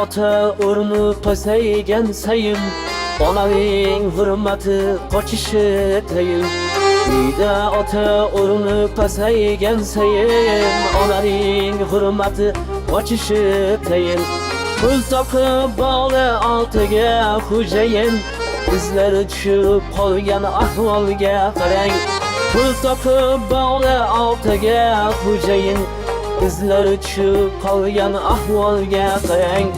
ota o'rni pasaygan sayin onaning hurmati qochishi tayin. Uyda ota o'rni pasaygan sayin onaning hurmati qochishi tayin. Pul topib bola oltiga xo'jayin, izlari tushib qolgan ahvolga qarang. Pul topib bola oltiga xo'jayin, izlari tushib qolgan ahvolga qarang.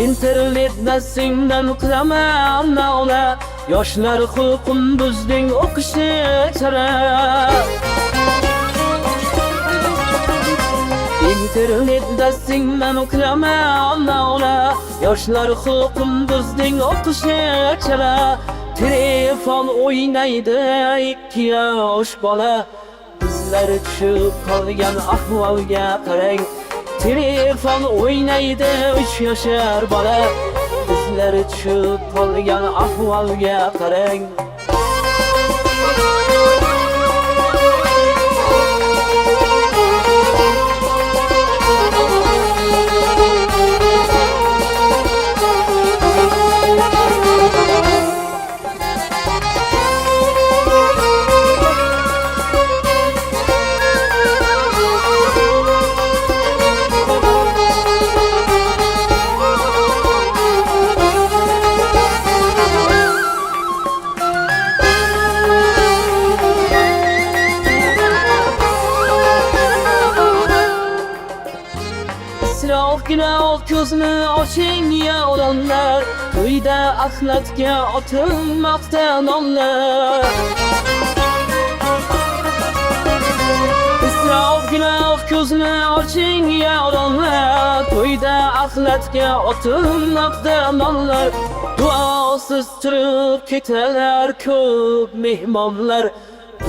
Internetda sendan qilaman navla, yoshlar huquqin buzding o'qishi chara. İnternetda sendan qilaman navla, yoshlar huquqin buzding o'qishi chara. Telefon o'ynaydi ikki yosh bola, izlari tushib qolgan ahvolga qarang. Telefon o'ynaydi 3 yoshar bola, izlari tushib qolgan ahvolga qarang. Günah ko'zni oching ya odamlar, to'yda axlatga otilmoqda nonlar. Isrof günah ko'zni oching ya odamlar, to'yda axlatga otilmoqda nonlar. Duosiz turib ketalar ko'p mehmonlar,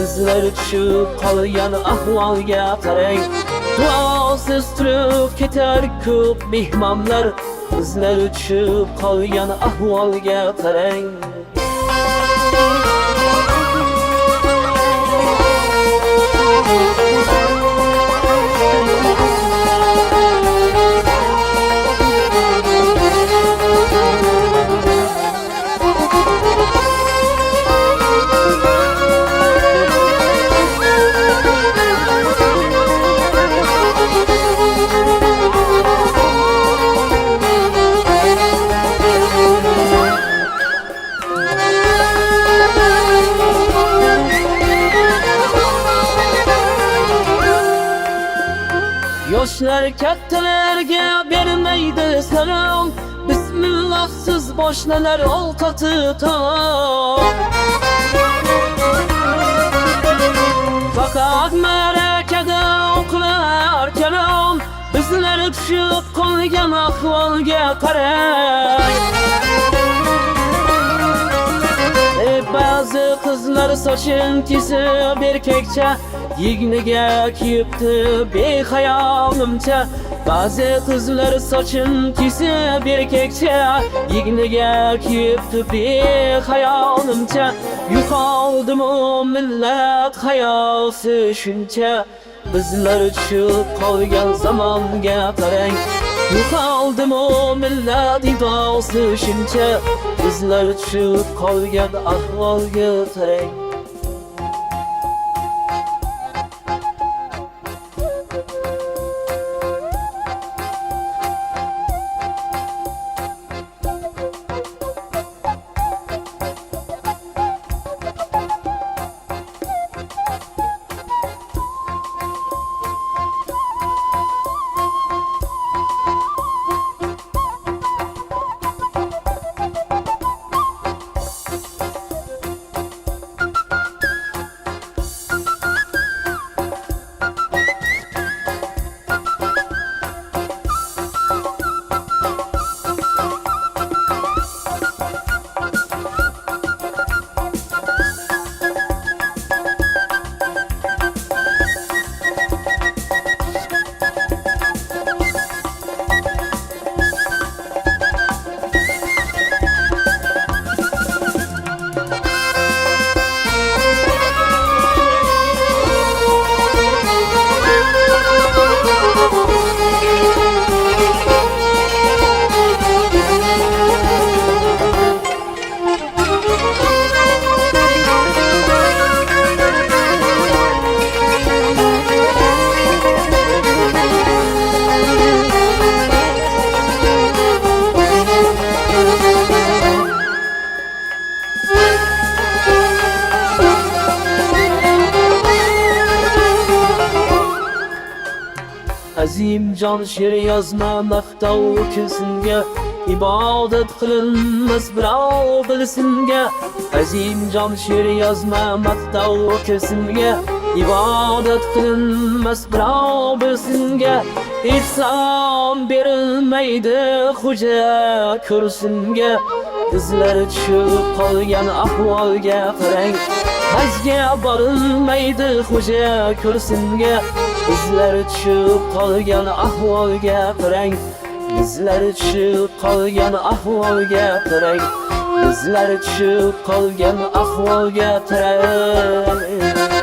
izlari tushib qolgan ahvolga qarang. Duosiz turib ketar ko'p mehmonlar, izlari tushib qolgan ahvolga qarang. Yoshlar kattalarga bermaydi salom, bismillahsiz boshlanar ovqati taom. Faqat ma'rakada o'qilar kalom, bizlari tushib qolgan ahvolga qarang. Ba'zi qizlar sochin kesib erkakcha, yigniga kiyibdi behayolimcha. Ba'zi qizlar sochin kesib erkakcha, yigniga kiyibdi behayolimcha. Yo'qoldimi millat hayosi shuncha, bizlar tushib qolgan zamonga qarang. Yo'qoldimi millat idosi shuncha, bizlar tushib qolgan ahvolga qarang. Azim jon she'r yozma maqtov ko'singa ibodat qilinmas birov bilsinga Azim jon she'r yozma maqtov ko'singa ibodat qilinmas birov bilsinga Ehson berilmaydi xo'ja ko'rsinga Izlari tushib qolgan ahvolga qarang Hajga borilmaydi xo'ja ko'rsinga Izlari tushib qolgan ahvolga qarang Izlari tushib qolgan ahvolga qarang Izlari tushib qolgan ahvolga qarang